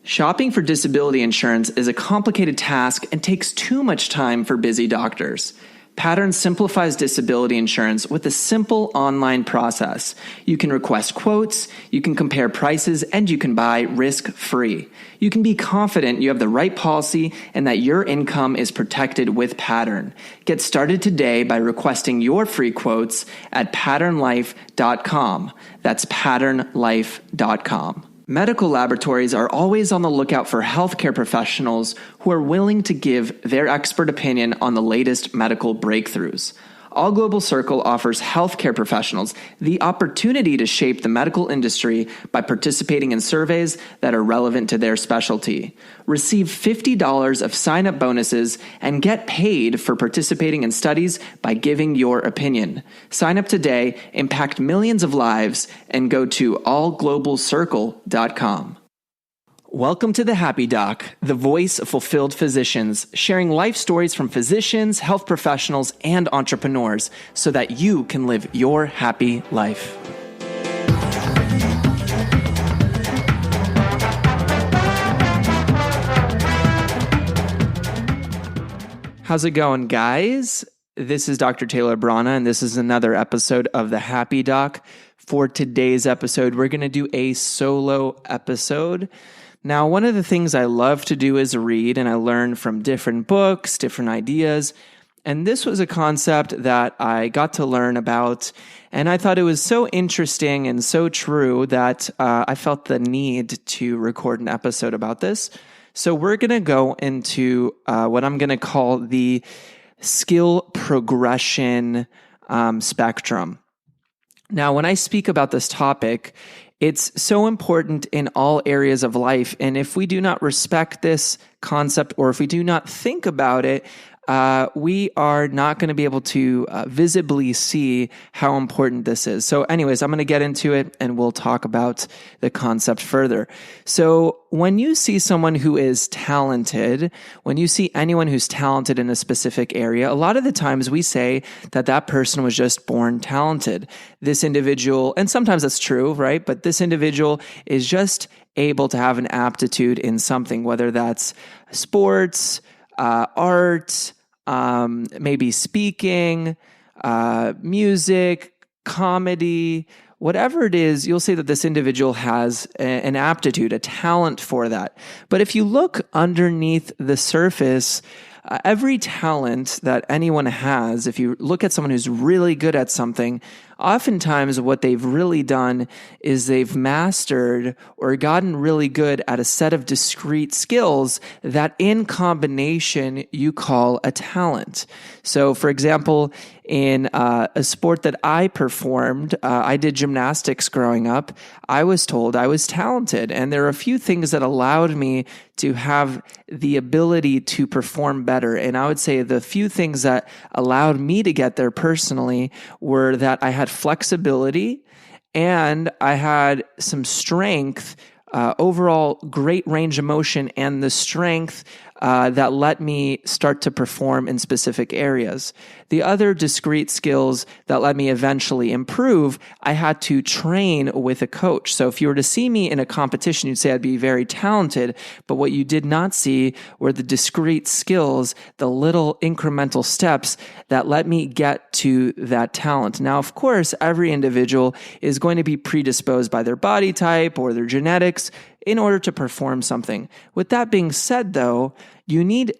Shopping for disability insurance is a complicated task and takes too much time for busy doctors. Pattern simplifies disability insurance with a simple online process. You can request quotes, you can compare prices, and you can buy risk-free. You can be confident you have the right policy and that your income is protected with Pattern. Get started today by requesting your free quotes at patternlife.com. That's patternlife.com. Medical laboratories are always on the lookout for healthcare professionals who are willing to give their expert opinion on the latest medical breakthroughs. All Global Circle offers healthcare professionals the opportunity to shape the medical industry by participating in surveys that are relevant to their specialty. Receive $50 of sign-up bonuses and get paid for participating in studies by giving your opinion. Sign up today, impact millions of lives, and go to allglobalcircle.com. Welcome to the Happy Doc, the voice of fulfilled physicians, sharing life stories from physicians, health professionals, and entrepreneurs so that you can live your happy life. How's it going, guys? This is Dr. Taylor Brana, and this is another episode of the Happy Doc. For today's episode, we're going to do a solo episode. Now, one of the things I love to do is read, and I learn from different books, different ideas. And this was a concept that I got to learn about, and I thought it was so interesting and so true that I felt the need to record an episode about this. So we're going to go into what I'm going to call the skill progression spectrum. Now, when I speak about this topic, it's so important in all areas of life. And if we do not respect this concept, or if we do not think about it, we are not going to be able to visibly see how important this is. So anyways, I'm going to get into it and we'll talk about the concept further. So when you see someone who is talented, when you see anyone who's talented in a specific area, a lot of the times we say that that person was just born talented. This individual, and sometimes that's true, right? But this individual is just able to have an aptitude in something, whether that's sports, art, maybe speaking, music, comedy, whatever it is, you'll say that this individual has an aptitude, a talent for that. But if you look underneath the surface, every talent that anyone has, if you look at someone who's really good at something, oftentimes what they've really done is they've mastered or gotten really good at a set of discrete skills that in combination you call a talent. So for example, in a sport that I performed, I did gymnastics growing up. I was told I was talented, and there are a few things that allowed me to have the ability to perform better. And I would say the few things that allowed me to get there personally were that I had flexibility and I had some strength, overall great range of motion, and the strength that let me start to perform in specific areas. The other discrete skills that let me eventually improve, I had to train with a coach. So if you were to see me in a competition, you'd say I'd be very talented, but what you did not see were the discrete skills, the little incremental steps that let me get to that talent. Now, of course, every individual is going to be predisposed by their body type or their genetics in order to perform something. With that being said, though, you need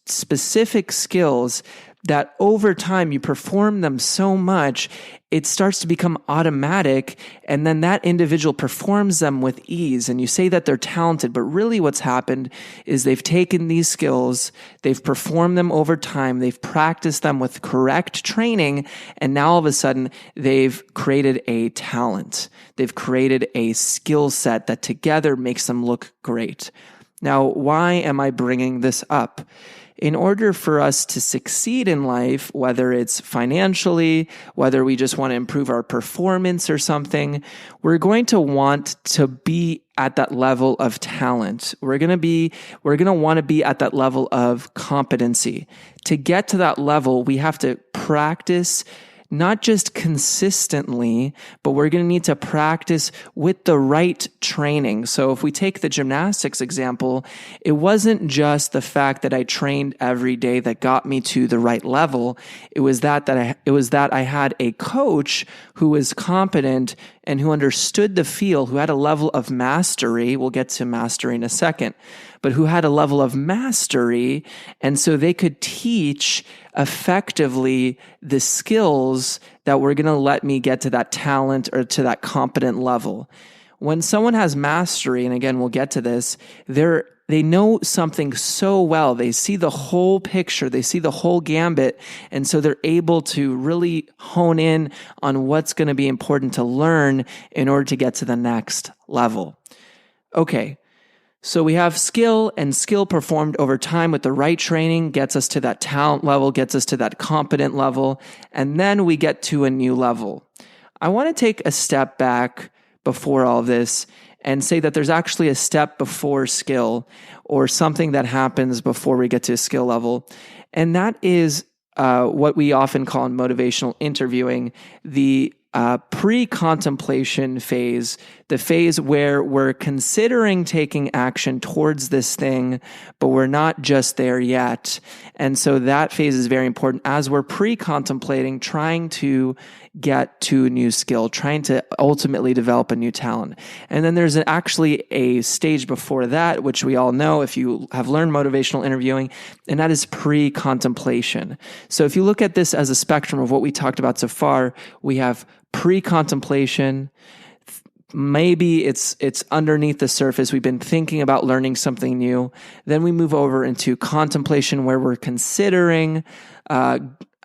specific skills that over time you perform them so much, it starts to become automatic, and then that individual performs them with ease. And you say that they're talented, but really what's happened is they've taken these skills, they've performed them over time, they've practiced them with correct training, and now all of a sudden they've created a talent. They've created a skill set that together makes them look great. Now, why am I bringing this up? In order for us to succeed in life, whether it's financially, whether we just want to improve our performance or something, we're going to want to be at that level of talent. We're going to want to be at that level of competency. To get to that level, we have to practice not just consistently, but we're going to need to practice with the right training. So if we take the gymnastics example, it wasn't just the fact that I trained every day that got me to the right level. It was that I had a coach who was competent and who understood the field, who had a level of mastery. We'll get to mastery in a second, but who had a level of mastery. And so they could teach effectively the skills that were going to let me get to that talent or to that competent level. When someone has mastery, and again, we'll get to this, they know something so well. They see the whole picture. They see the whole gambit. And so they're able to really hone in on what's going to be important to learn in order to get to the next level. Okay. So we have skill, and skill performed over time with the right training gets us to that talent level, gets us to that competent level, and then we get to a new level. I want to take a step back before all this and say that there's actually a step before skill, or something that happens before we get to a skill level, and that is what we often call in motivational interviewing the pre-contemplation phase, the phase where we're considering taking action towards this thing, but we're not just there yet. And so that phase is very important as we're pre-contemplating, trying to get to a new skill, trying to ultimately develop a new talent. And then there's actually a stage before that, which we all know if you have learned motivational interviewing, and that is pre-contemplation. So if you look at this as a spectrum of what we talked about so far, we have pre-contemplation. Maybe it's underneath the surface. We've been thinking about learning something new. Then we move over into contemplation, where we're considering,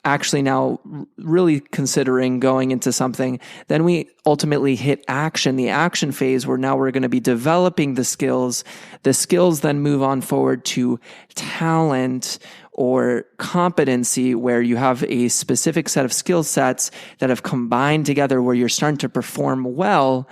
actually now really considering going into something. Then we ultimately hit action, the action phase, where now we're going to be developing the skills. The skills then move on forward to talent or competency, where you have a specific set of skill sets that have combined together where you're starting to perform well.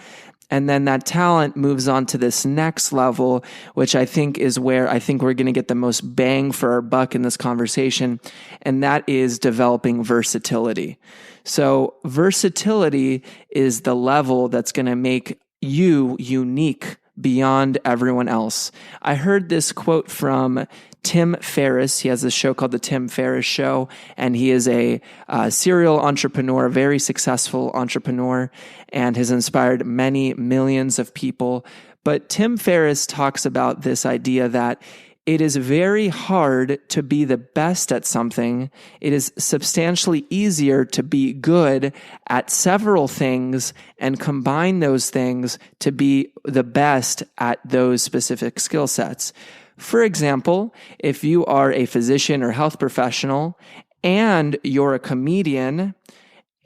And then that talent moves on to this next level, which I think is where I think we're going to get the most bang for our buck in this conversation. And that is developing versatility. So versatility is the level that's going to make you unique beyond everyone else. I heard this quote from Tim Ferriss. He has this show called The Tim Ferriss Show, and he is a serial entrepreneur, a very successful entrepreneur, and has inspired many millions of people. But Tim Ferriss talks about this idea that it is very hard to be the best at something. It is substantially easier to be good at several things and combine those things to be the best at those specific skill sets. For example, if you are a physician or health professional and you're a comedian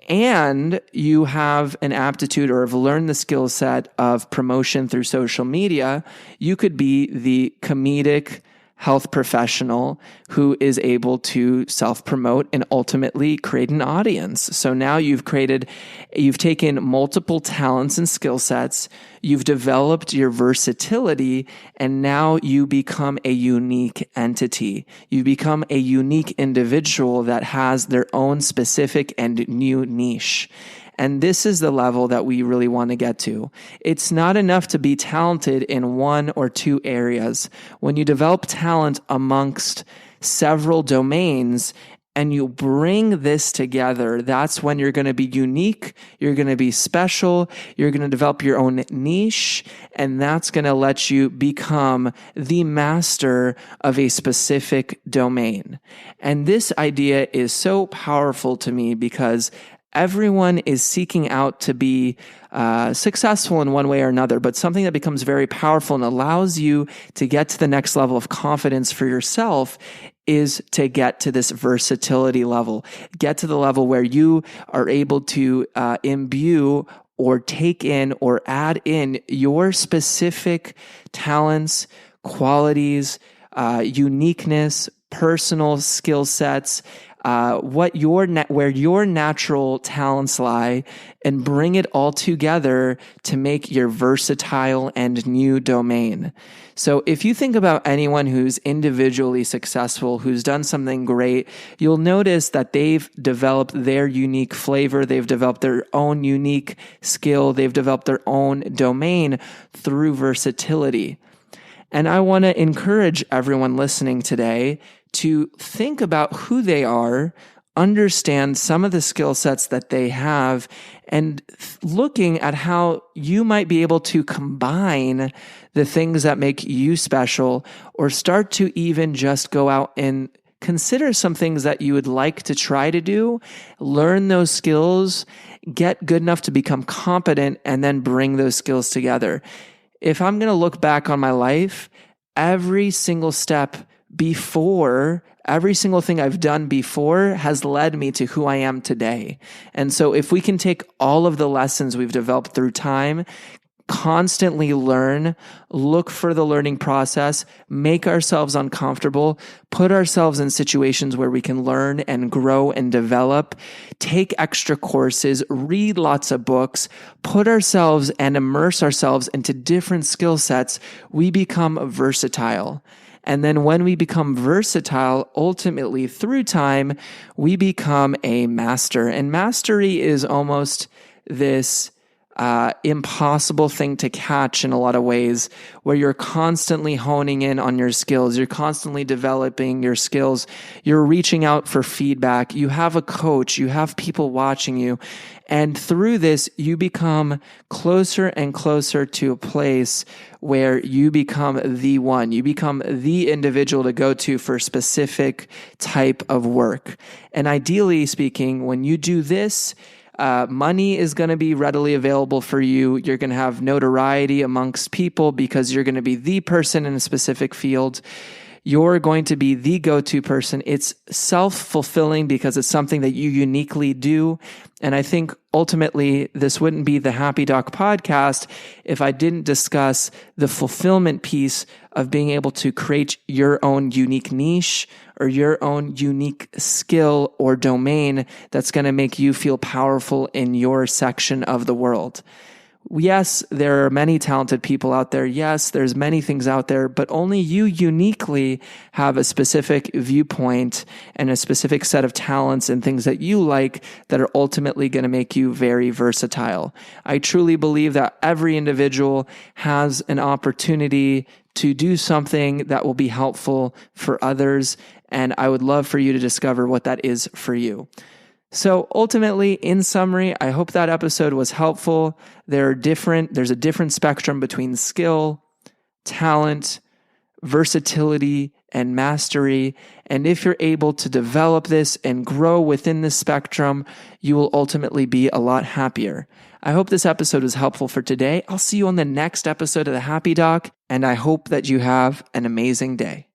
and you have an aptitude or have learned the skill set of promotion through social media, you could be the comedic health professional who is able to self-promote and ultimately create an audience. So now you've taken multiple talents and skill sets, you've developed your versatility, and now you become a unique entity. You become a unique individual that has their own specific and new niche. And this is the level that we really want to get to. It's not enough to be talented in one or two areas. When you develop talent amongst several domains and you bring this together, that's when you're going to be unique, you're going to be special, you're going to develop your own niche, and that's going to let you become the master of a specific domain. And this idea is so powerful to me because everyone is seeking out to be successful in one way or another, but something that becomes very powerful and allows you to get to the next level of confidence for yourself is to get to this versatility level, get to the level where you are able to imbue or take in or add in your specific talents, qualities, uniqueness, personal skill sets, where your natural talents lie, and bring it all together to make your versatile and new domain. So if you think about anyone who's individually successful, who's done something great, you'll notice that they've developed their unique flavor. They've developed their own unique skill. They've developed their own domain through versatility. And I want to encourage everyone listening today to think about who they are, understand some of the skill sets that they have, and looking at how you might be able to combine the things that make you special, or start to even just go out and consider some things that you would like to try to do, learn those skills, get good enough to become competent, and then bring those skills together. If I'm going to look back on my life, every single step before, every single thing I've done before has led me to who I am today. And so if we can take all of the lessons we've developed through time, constantly learn, look for the learning process, make ourselves uncomfortable, put ourselves in situations where we can learn and grow and develop, take extra courses, read lots of books, put ourselves and immerse ourselves into different skill sets, we become versatile. And then when we become versatile, ultimately through time, we become a master. And mastery is almost this impossible thing to catch in a lot of ways, where you're constantly honing in on your skills. You're constantly developing your skills. You're reaching out for feedback. You have a coach. You have people watching you. And through this, you become closer and closer to a place where you become the one. You become the individual to go to for a specific type of work. And ideally speaking, when you do this, money is going to be readily available for you. You're going to have notoriety amongst people because you're going to be the person in a specific field. You're going to be the go-to person. It's self-fulfilling because it's something that you uniquely do. And I think ultimately this wouldn't be the Happy Doc podcast if I didn't discuss the fulfillment piece of being able to create your own unique niche or your own unique skill or domain that's going to make you feel powerful in your section of the world. Yes, there are many talented people out there. Yes, there's many things out there, but only you uniquely have a specific viewpoint and a specific set of talents and things that you like that are ultimately going to make you very versatile. I truly believe that every individual has an opportunity to do something that will be helpful for others, and I would love for you to discover what that is for you. So ultimately, in summary, I hope that episode was helpfthere's a different spectrum between skill, talent, versatility, and mastery. And if you're able to develop this and grow within this spectrum, you will ultimately be a lot happier. I hope this episode was helpful for today. I'll see you on the next episode of the Happy Doc, and I hope that you have an amazing day.